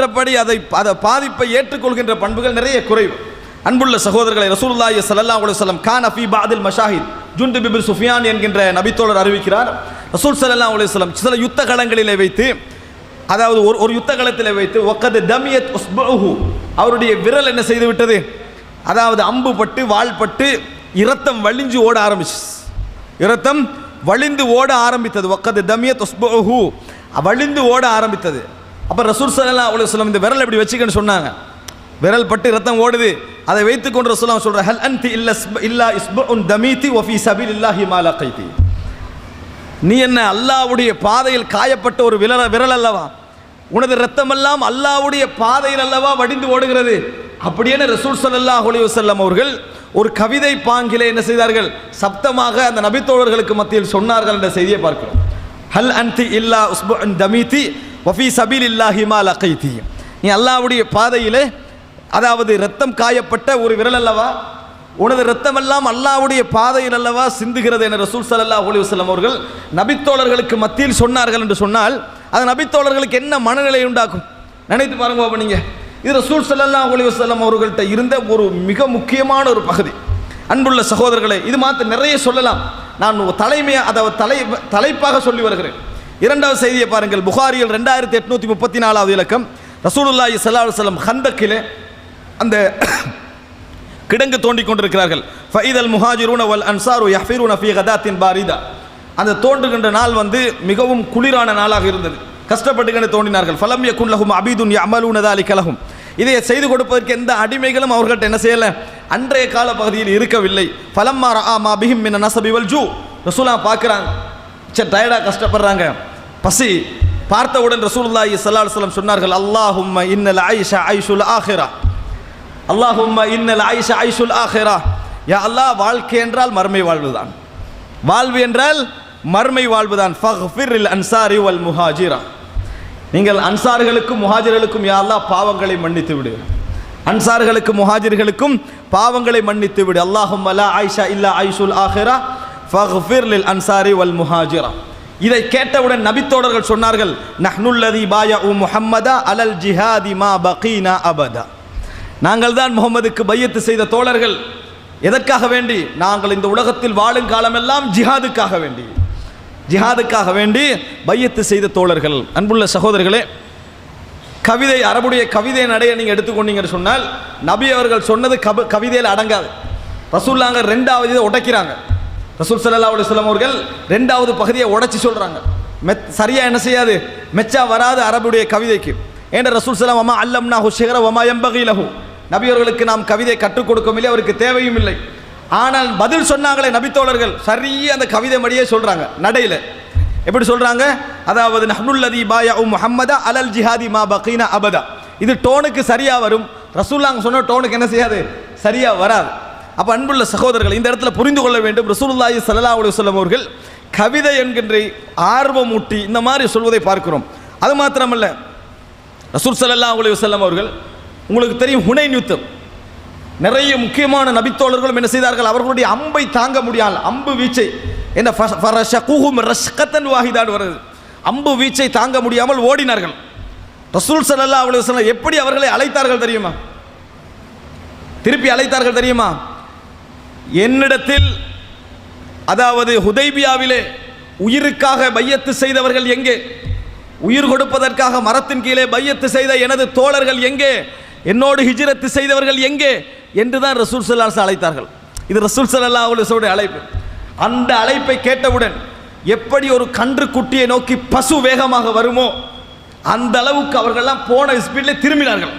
மற்றபடி அதை பாதிப்பை ஏற்றுக்கொள்கின்ற பண்புகள் நிறைய குறைவு. அன்புள்ள சகோதரர்களை, ரசூலுல்லாஹி ஸல்லல்லாஹு அலைஹி வஸல்லம் கான ஃபீ பஅதில் மஷாஹித் ஜுன்துப் இப்னு சுஃபியான் என்கின்ற நபித்தோழர் அறிவிக்கிறார், ரசூல் ஸல்லல்லாஹு அலைஹி வஸல்லம் சில யுத்த களங்களிலே வைத்து, அதாவது ஒரு யுத்த களத்திலே வைத்து வக்கத் தமியத் உஸ்புஹு, அவருடைய விரல் என்ன செய்து விட்டது, அதாவது அம்பு பட்டு வாள் பட்டு இரத்தம் வழிஞ்சு ஓட ஆரம்பிச்சு, இரத்தம் வழிந்து ஓட ஆரம்பித்தது. வக்கத் தமியத் உஸ்புஹு, வழிந்து ஓட ஆரம்பித்தது. அப்போ ரசூல் ஸல்லல்லாஹு அலைஹி வஸல்லம் இந்த விரல் இப்படி வச்சுக்கன்னு சொன்னாங்க. விரல் பட்டு ரத்தம் ஓடுது, அதை வைத்துக்கொண்டு ரசூலுல்லாஹ் சொல்ற ஹல் அன்தி இல்லா இஸ்புன் தமிதி வ ஃபீ சபீலில்லாஹி மா லகைதி, நீ என்ன அல்லாஹ்வுடைய பாதையில் காயப்பட்ட ஒரு விரல் அல்லவா, உனது ரத்தமெல்லாம் அல்லாஹ்வுடைய பாதையில் அல்லவா வடிந்து ஓடுகிறது. அப்படியே ரசூல் ஸல்லல்லாஹு அலைஹி வஸல்லம் அவர்கள் ஒரு கவிதை பாங்கிலே என்ன செய்தார்கள், சப்தமாக அந்த நபித்தோழர்களுக்கு மத்தியில் சொன்னார்கள் என்ற செய்தியை பார்க்கிறோம். ஹல் அன்தி இல்லா இஸ்புன் தமிதி வ ஃபீ சபீலில்லாஹி மா லகைதி, நீ அல்லாஹ்வுடைய பாதையிலே, அதாவது ரத்தம் காயப்பட்ட ஒரு விரல் அல்லவா, உனது ரத்தமெல்லாம் அல்லாஹ்வுடைய பாதையில் அல்லவா சிந்துகிறது என ரசூல் ஸல்லல்லாஹு அலைஹி வஸல்லம் அவர்கள் நபித்தோழர்களுக்கு மத்தியில் சொன்னார்கள் என்று சொன்னால் அது நபித்தோழர்களுக்கு என்ன மனநிலை உண்டாக்கும் நினைத்து பாருங்க. அப்போ நீங்கள் இது ரசூல் ஸல்லல்லாஹு அலைஹி வஸல்லம் அவர்கள்ட்ட இருந்த ஒரு மிக முக்கியமான ஒரு பகுதி. அன்புள்ள சகோதரர்களே, இது மாத்திரம் நிறைய சொல்லலாம், நான் தலைப்பாக சொல்லி வருகிறேன். இரண்டாவது செய்தியை பாருங்கள், புகாரியில் 2834வது இலக்கம். ரசூலுல்லாஹி ஸல்லல்லாஹு அலைஹி வஸல்லம் ஹந்தக்கிலே அந்த கிடங்கு தோண்டிக் கொண்டிருக்கிறார்கள். ஃபைதல் முஹாஜிரூன வல் அன்சாரு யஹ்ஃபிரூன ஃபீ கதாத்தின் பாரிதா, அந்த தோன்றுகின்ற நாள் மிகவும் குளிரான நாளாக இருந்தது, கஷ்டப்பட்டு தோண்டினார்கள். ஃபலம் யகுன் லஹும் அபீதுன் யஅமலூன ذلك லஹும், இதை செய்து கொடுப்பதற்கு எந்த அடிமைகளும் அவர்கள்ட்ட என்ன செய்யல, அன்றைய கால பகுதியில் இருக்கவில்லை. ஃபலம்மா ரஆ மா பிஹிம் மின் நஸபி வல் ஜூ, ரசூலுல்லாஹ் பார்க்கறாங்க, டயர்டா கஷ்டப்படுறாங்க, பசி. பார்த்தவுடன் ரசூலுல்லாஹி ஸல்லல்லாஹு அலைஹி வஸல்லம் சொன்னார்கள், அல்லாஹும்ம இன்னல் ஐஷ ஐஷுல் ஆখিরা, அல்லாஹும்ம இன்னல் ஐஷ ஐஷுல் ஆখিরা, யா அல்லாஹ், வாழ்க்கை என்றால் மறுமை வாழ்வுதான், வாழ்வு என்றால் மறுமை வாழ்வுதான். ஃபக்ஃபிர் லில் அன்சாரி வல் முஹாஜிரா, நீங்கள் அன்சார்களுக்கும் முஹாஜிர்களுக்கும் யா அல்லாஹ் பாவங்களை மன்னித்து விடு, அன்சார்களுக்கும் முஹாஜிர்களுக்கும் பாவங்களை மன்னித்து விடு. அல்லாஹும்ம லா ஐஷ இல்லா ஐஷுல் ஆখিরা ஃபக்ஃபிர் லில் அன்சாரி வல் முஹாஜிரா. இதை கேட்டவுடன் நபித்தோழர்கள் சொன்னார்கள், நஹ்னுல்லதி பாயஉ முஹம்மதா அலல் ஜிஹாதி மா பகீனா அபதா, நாங்கள் தான் முகமதுக்கு பையத்து செய்த தோழர்கள். எதற்காக வேண்டி? நாங்கள் இந்த உலகத்தில் வாழும் காலமெல்லாம் ஜிஹாதுக்காக வேண்டி பையத்து செய்த தோழர்கள். அன்புள்ள சகோதரர்களே, கவிதை, அரபுடைய கவிதை நடைய நீங்கள் எடுத்துக்கொண்டீங்கன்னு சொன்னால் நபி அவர்கள் சொன்னது கவிதையில் அடங்காது. ரசூலுல்லாஹ் ரெண்டாவது இதை உடைக்கிறாங்க. ரசூல் ஸல்லல்லாஹு அலைஹி வஸல்லம் அவர்கள் ரெண்டாவது பகுதியை உடைச்சி சொல்றாங்க. சரியா என்ன செய்யாது, மெச்சா வராது அரபுடைய கவிதைக்கு. ஏன்னா ரசூல் ஸல்லல்லாஹு அலைஹி வஸல்லம் அல்லம்னாஹு ஷிஹ்ர வமா யம்பகி லஹு, நபி அவர்களுக்கு நாம் கவிதை கற்றுக் கொடுக்கவும் இல்லை, அவருக்கு தேவையும் இல்லை. ஆனால் பதில் சொன்னாங்களே நபித்தோழர்கள், சரியா அந்த கவிதை மடியே சொல்றாங்க. நடையில எப்படி சொல்றாங்க, அதாவது நஹ்னுல்லதி பாயஉ முஹம்மதா அலல் ஜிஹாதி மா பகீனா அபதா, இது டோனுக்கு சரியா வரும். ரசூலுல்லாஹ் சொன்ன டோனுக்கு என்ன செய்யாது, சரியா வராது. அப்போ அன்புள்ள சகோதரர்கள், இந்த இடத்துல புரிந்து கொள்ள வேண்டும், ரசூலுல்லாஹி ஸல்லல்லாஹு அலைஹி வஸல்லம் அவர்கள் கவிதை என்கின்ற ஆர்வமூட்டி இந்த மாதிரி சொல்வதை பார்க்கிறோம். அது மாத்திரமல்ல, ரசூல் ஸல்லல்லாஹு அலைஹி வஸல்லம் அவர்கள், உங்களுக்கு தெரியும் ஹுனைன் யுத்தம், நிறைய முக்கியமான நபித்தோழர்களும் என்ன செய்தார்கள், அவர்களுடைய அம்பை தாங்க முடியாத அம்பு வீச்சை, என்ன ஃபரஷகுஹும் ரஷ்கத்தன் வாஹிதான் வருது, அம்பு வீச்சை தாங்க முடியாமல் ஓடினார்கள். ரசூல் ஸல்லல்லாஹு அலைஹி வஸல்லம் எப்படி அவர்களை அழைத்தார்கள் தெரியுமா, திருப்பி அழைத்தார்கள் தெரியுமா, என்னிடத்தில், அதாவது ஹுதைபியாவிலே உயிருக்காக பையத்து செய்தவர்கள் எங்கே, உயிர் கொடுப்பதற்காக மரத்தின் கீழே பையத்து செய்த எனது தோழர்கள் எங்கே, என்னோடு ஹிஜ்ரத்து செய்தவர்கள் எங்கே என்று தான் ரசூல் ஸல்லல்லாஹு அலைஹி வஸல்லம் அழைத்தார்கள். இது ரசூல் ஸல்லல்லாஹு அலைஹி வஸல்லம் அழைப்பு. அந்த அழைப்பை கேட்டவுடன் எப்படி ஒரு கன்று குட்டியை நோக்கி பசு வேகமாக வருமோ அந்த அளவுக்கு அவர்கள்லாம் போன ஸ்பீடில் திரும்பினார்கள்.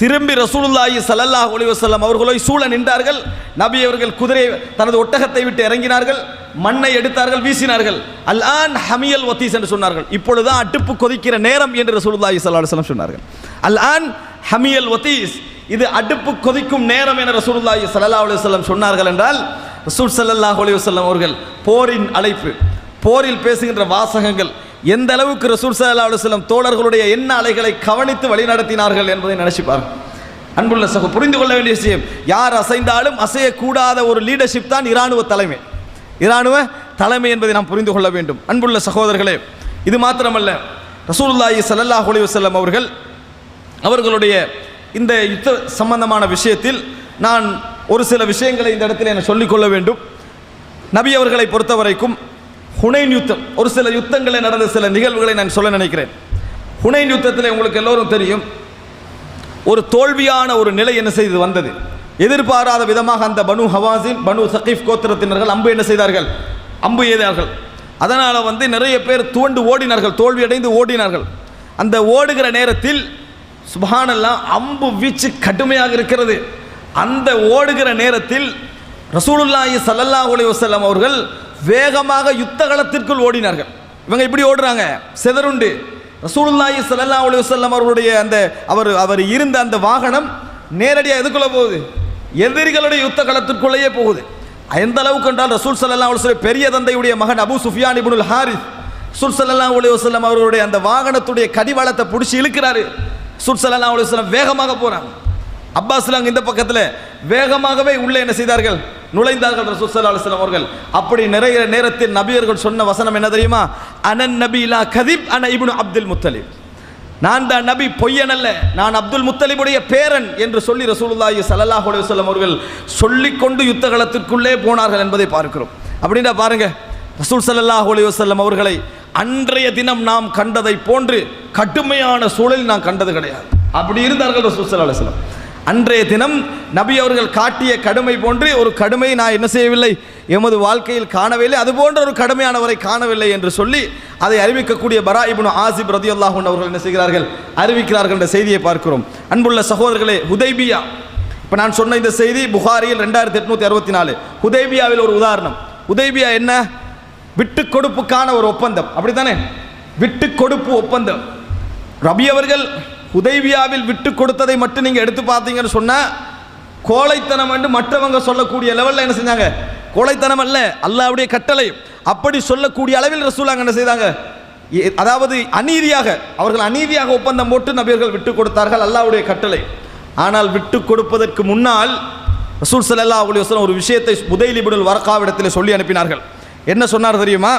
திரும்பி ரசூலுல்லாஹி ஸல்லல்லாஹு அலைஹி வஸல்லம் அவர்களை சூழ நின்றார்கள். நபி அவர்கள் குதிரை தனது ஒட்டகத்தை விட்டு இறங்கினார்கள், மண்ணை எடுத்தார்கள், வீசினார்கள். அல் ஆன் ஹமியல் வத்தீஸ் என்று சொன்னார்கள், இப்பொழுதுதான் அடுப்பு கொதிக்கிற நேரம் என்று ரசூலுல்லாஹி ஸல்லல்லாஹு அலைஹி வஸல்லம் சொன்னார்கள். அல் ஆன் ஹமியல் வத்தீஸ், இது அடுப்பு கொதிக்கும் நேரம் என ரசூலுல்லாஹி ஸல்லல்லாஹு அலைஹி வஸல்லம் சொன்னார்கள். என்றால் ரசூல் ஸல்லல்லாஹு அலைஹி வஸல்லம் அவர்கள் போரின் அழைப்பு, போரில் பேசுகின்ற வாசகங்கள் எந்த அளவுக்கு ரசூல் ஸல்லல்லாஹு அலைஹி வஸல்லம் தோழர்களுடைய எண்ண அலைகளை கவனித்து வழிநடத்தினார்கள் என்பதை நினைச்சுப்பார். அன்புள்ள சகோ, புரிந்து கொள்ள வேண்டிய விஷயம், யார் அசைந்தாலும் அசையக்கூடாத ஒரு லீடர்ஷிப் தான் இராணுவ தலைமை என்பதை நாம் புரிந்து கொள்ள வேண்டும். அன்புள்ள சகோதரர்களே, இது மாத்திரமல்ல, ரசூலுல்லாஹி ஸல்லல்லாஹு அலைஹி வஸல்லம் அவர்கள் அவர்களுடைய இந்த யுத்த சம்பந்தமான விஷயத்தில் நான் ஒரு சில விஷயங்களை இந்த இடத்தில் என சொல்லிக்கொள்ள வேண்டும். நபி அவர்களை பொறுத்த வரைக்கும் ஹுனைன் யுத்தம், ஒரு சில யுத்தங்களில் நடந்த சில நிகழ்வுகளை நான் சொல்ல நினைக்கிறேன். ஹுனைன் யுத்தத்தில் உங்களுக்கு எல்லோரும் தெரியும், ஒரு தோல்வியான ஒரு நிலை என்ன செய்து வந்தது. எதிர்பாராத விதமாக அந்த பனு ஹவாசின் பனு சகீஃப் கோத்திரத்தினர்கள் அம்பு என்ன செய்தார்கள், அம்பு எய்தார்கள். அதனால் நிறைய பேர் துவண்டு ஓடினார்கள், தோல்வியடைந்து ஓடினார்கள். அந்த ஓடுகிற நேரத்தில் சுப்ஹானல்லாஹ் அம்பு வீச்சு கடுமையாக இருக்கிறது. அந்த ஓடுகிற நேரத்தில் ரசூலுல்லாஹி ஸல்லல்லாஹு அலைஹி வஸல்லம் அவர்கள் வேகமாக யுத்த களத்திற்குள் ஓடினார்கள். இவங்க இப்படி ஓடுறாங்க செதறுண்டு. ரசூலுல்லாஹி ஸல்லல்லாஹு அலைஹி வஸல்லம் அவர்களுடைய அந்த அவர் இருந்த அந்த வாகனம் நேரடியாக எதுக்குள்ள போகுது, எதிரிகளுடைய யுத்த களத்திற்குள்ளேயே போகுது. எந்த அளவுக்கு என்றால் ரசூல் ஸல்லல்லாஹு அலைஹி வஸல்லம் பெரிய தந்தையுடைய மகன் அபூ சுஃபியான் இப்னுல் ஹாரிஸ் ரசூல் ஸல்லல்லாஹு அலைஹி வஸல்லம் அவர்களுடைய அந்த வாகனத்துடைய கடிவாளத்தை பிடிச்சி இழுக்கிறாரு. ரசூல் ஸல்லல்லாஹு அலைஹி வஸல்லம் வேகமாக போறாங்க. அப்பாஸ்லாங்க இந்த பக்கத்தில் வேகமாகவே உள்ளே என்ன செய்தார்கள், நுழைந்தார்கள் ரசூல் ஸல்லல்லாஹு அலைஹி வஸல்லம் அவர்கள். அப்படி நிறைய நேரத்தில் நபியர்கள் சொன்ன வசனம் என்ன தெரியுமா, அனன் நபி லா கதிப் அன இப்னு அப்துல் முத்தலிப், நான் தான் நபி, பொய்யன் அல்ல, நான் அப்துல் முத்தலிபுடைய பேரன் என்று சொல்லி ரசூலுல்லாஹி ஸல்லல்லாஹு அலைஹி வஸல்லம் அவர்கள் சொல்லிக்கொண்டு யுத்த களத்திற்குள்ளே போனார்கள் என்பதை பார்க்கிறோம். அப்படின்னா பாருங்க, ரசூல் ஸல்லல்லாஹு அலைஹி வஸல்லம் அவர்களை அன்றைய தினம் நாம் கண்டதை போன்று கடுமையான சூழலில் நாம் கண்டது கிடையாது. அப்படி இருந்தார்கள் ரசூல் ஸல்லல்லாஹு அலைஹி வஸல்லம். அன்றைய தினம் நபி அவர்கள் காட்டிய கடுமை போன்று ஒரு கடுமை நான் என்ன செய்யவில்லை, எமது வாழ்க்கையில் காணவில்லை, அது போன்ற ஒரு கடுமையானவரை காணவில்லை என்று சொல்லி அதை அறிவிக்கக்கூடிய பரா இப்னு ஆசிப் ரலியல்லாஹு அன்ஹு அவர்கள் என்ன செய்கிறார்கள், அறிவிக்கிறார்கள் என்ற செய்தியை பார்க்கிறோம். அன்புள்ள சகோதரர்களே, ஹுதைபியா, இப்போ நான் சொன்ன இந்த செய்தி புகாரியில் 2864. ஹுதைபியாவில் ஒரு உதாரணம். ஹுதைபியா என்ன, விட்டு கொடுப்புக்கான ஒரு ஒப்பந்தம், அப்படித்தானே, விட்டு கொடுப்பு ஒப்பந்தம். ரபி அவர்கள் ஹுதைபியாவில் விட்டு கொடுத்ததை மட்டும் நீங்கள் எடுத்து பார்த்தீங்கன்னு சொன்னால் கோழைத்தனம் என்று மற்றவங்க சொல்லக்கூடிய லெவலில் என்ன செஞ்சாங்க, கோழைத்தனம் அல்ல, அல்லாஹ்வுடைய கட்டளை, அப்படி சொல்லக்கூடிய அளவில் ரசூலுல்லாஹ் என்ன செய்தாங்க, அதாவது அநீதியாக, அவர்கள் அநீதியாக ஒப்பந்தம் போட்டு நபியர்கள் விட்டு கொடுத்தார்கள், அல்லாஹ்வுடைய கட்டளை. ஆனால் விட்டு கொடுப்பதற்கு முன்னால் ரசூல் ஸல்லல்லாஹு அலைஹி வஸல்லம் ஒரு விஷயத்தை புதைல் இப்னுல் வர்காவிடத்தில் சொல்லி அனுப்பினார்கள். என்ன சொன்னார் தெரியுமா,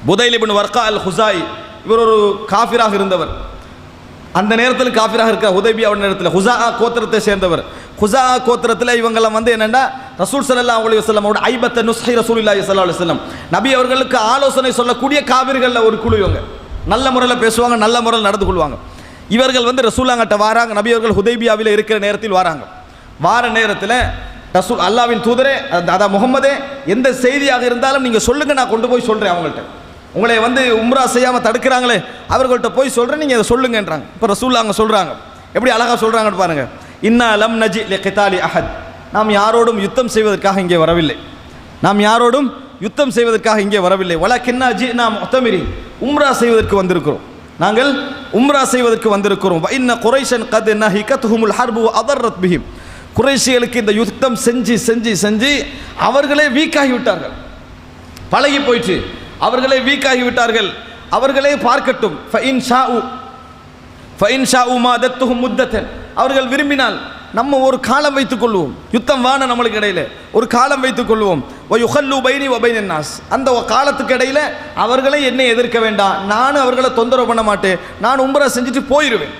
புதைல் இப்னு வர்கா அல் ஹுசாய், இவர் ஒரு காஃபிராக இருந்தவர். அந்த நேரத்தில் காஃபிராக இருக்க ஹுதைபியாவுடைய நேரத்தில் ஹுஸா கோத்திரத்தை சேர்ந்தவர். ஹுஸா கோத்திரத்தில் இவங்கெல்லாம் என்னென்னா ரசூல் ஸல்லல்லாஹு அலைஹி வஸல்லமோட ஐபத்த நுஸ்ஹி ரசூலுல்லாஹி ஸல்லல்லாஹு அலைஹி வஸல்லம், நபி அவர்களுக்கு ஆலோசனை சொல்லக்கூடிய காபிர்களில் ஒரு குழு. இவங்க நல்ல முறையில் பேசுவாங்க, நல்ல முறையில் நடந்து கொள்வாங்க. இவர்கள் ரசூலுல்லாஹ்கிட்ட வராங்க. நபி அவர்கள் ஹுதைபியாவில் இருக்கிற நேரத்தில் வராங்க. வார நேரத்தில் ரசூல் அல்லாஹ்வின் தூதரே, அதான் முகமதே, எந்த செய்தியாக இருந்தாலும் நீங்கள் சொல்லுங்கள், நான் கொண்டு போய் சொல்கிறேன் அவங்கள்ட்ட. உங்களை உம்ரா செய்யாமல் தடுக்கிறாங்களே, அவர்கள்ட்ட போய் சொல்கிறேன், நீங்கள் அதை சொல்லுங்கன்றாங்க. இப்போ ரசூலுல்லாஹ் அங்கே சொல்கிறாங்க, எப்படி அழகாக சொல்கிறாங்கன்னு பாருங்கள். இன்னா லம் நஜி லிகிதாலி அஹத், நாம் யாரோடும் யுத்தம் செய்வதற்காக இங்கே வரவில்லை, நாம் யாரோடும் யுத்தம் செய்வதற்காக இங்கே வரவில்லை. வலக்கின்னா ஜினா முஅ்தமிரின், உம்ரா செய்வதற்கு வந்திருக்கிறோம், நாங்கள் உம்ரா செய்வதற்கு வந்திருக்கிறோம். வ இன்ன குரைஷன் கத் நஹிகத்ஹுமுல் ஹர்பு வ அதர்ரத் பிஹிம், குறைஷிகளுக்கு இந்த யுத்தம் செஞ்சு செஞ்சு செஞ்சு அவர்களே வீக்காகி விட்டார்கள், பழகி போயிட்டு அவர்களே வீக்காகி விட்டார்கள், அவர்களே பார்க்கட்டும். அவர்கள் விரும்பினால் நம்ம ஒரு காலம் வைத்துக் கொள்வோம், யுத்தம் வான நம்மளுக்கு இடையில ஒரு காலம் வைத்துக் கொள்வோம். அந்த காலத்துக்கு இடையில அவர்களே என்னை எதிர்க்க வேண்டாம், நானும் அவர்களை தொந்தரவு பண்ண மாட்டேன், நான் உம்ரா செஞ்சுட்டு போயிடுவேன்.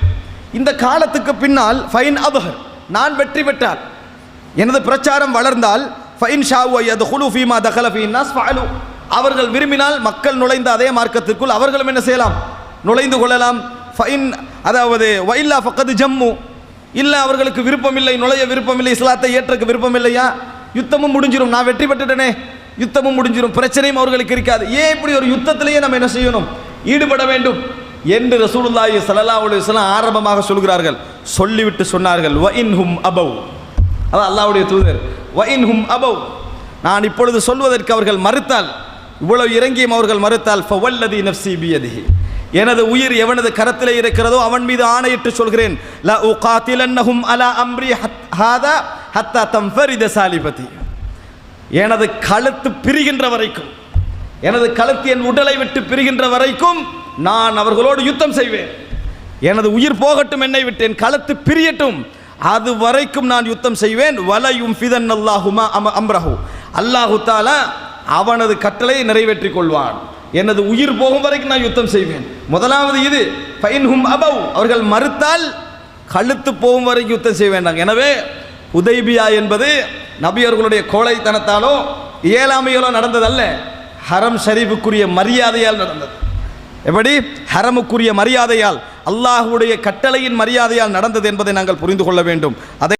இந்த காலத்துக்கு பின்னால் ஃபைன் அபஹர், நான் வெற்றி பெற்றால், எனது பிரச்சாரம் வளர்ந்தால், அவர்கள் விரும்பினால் மக்கள் நுழைந்த அதே மார்க்கத்திற்குள் அவர்களும் என்ன செய்யலாம், நுழைந்து கொள்ளலாம். அதாவது வைல்லா ஃபக்கது ஜம்மு, இல்லை அவர்களுக்கு விருப்பமில்லை, நுழைய விருப்பமில்லை, இஸ்லாத்தை ஏற்றக்கு விருப்பமில்லையா, யுத்தமும் முடிஞ்சிடும், நான் வெற்றி பெற்றுட்டேனே, யுத்தமும் முடிஞ்சிடும், பிரச்சனையும் அவர்களுக்கு இருக்காது. ஏன் இப்படி ஒரு யுத்தத்திலேயே நம்ம என்ன செய்யணும், ஈடுபட வேண்டும் என்று ரசூலுல்லாஹி ஸல்லல்லாஹு அலைஹி வஸல்லம் ஆரம்பமாக சொல்கிறார்கள். சொல்லிவிட்டு சொன்னார்கள், வ இன்ஹும் அபவ், அதான் அல்லாஹ்வுடைய தூதர், வ இன்ஹும் அபவ், நான் இப்பொழுது சொல்வதற்கு அவர்கள் மறுத்தால், இவ்வளவு இறங்கியும் அவர்கள் மறுத்தால், ஃபவல்லதி நஃப்ஸி பியதிஹி, எனது உயிர் எவனது கரத்திலே இருக்கிறதோ அவன் மீது ஆணையிட்டு சொல்கிறேன், லா உகாத்திலன்னஹும் அலா அம்ரி ஹாதா ஹத்தா தம்ஃபரித சாலிபதி, எனது கழுத்து பிரிகின்ற வரைக்கும், எனது கழுத்து என் உடலை விட்டு பிரிகின்ற வரைக்கும் நான் அவர்களோடு யுத்தம் செய்வேன். எனது உயிர் போகட்டும், என்னை விட்டு என் கழுத்து பிரியட்டும், அது வரைக்கும் நான் யுத்தம் செய்வேன். வலையும் ஃபிதன் அல்லாஹுமா அம்ரஹு, அல்லாஹு தாலா அவனது கட்டளையை நிறைவேற்றிக் கொள்வான். எனது உயிர் போகும் வரைக்கும் நான் யுத்தம் செய்வேன். முதலாவது இது, ஃபைன்ஹும் அபவ், அவர்கள் மறுத்தால், கழுத்து போகும் வரைக்கும் யுத்தம் செய்ய வேண்டாம். எனவே ஹுதைபியா என்பது நபியர்களுடைய கோழைத்தனத்தாலோ இயலாமையாலோ நடந்ததல்ல, ஹரம் ஷரீஃபுக்குரிய மரியாதையால் நடந்தது. எப்படி ஹரமுக்குரிய மரியாதையால், அல்லாஹ்வுடைய கட்டளையின் மரியாதையால் நடந்தது என்பதை நாங்கள் புரிந்து கொள்ள வேண்டும். அதை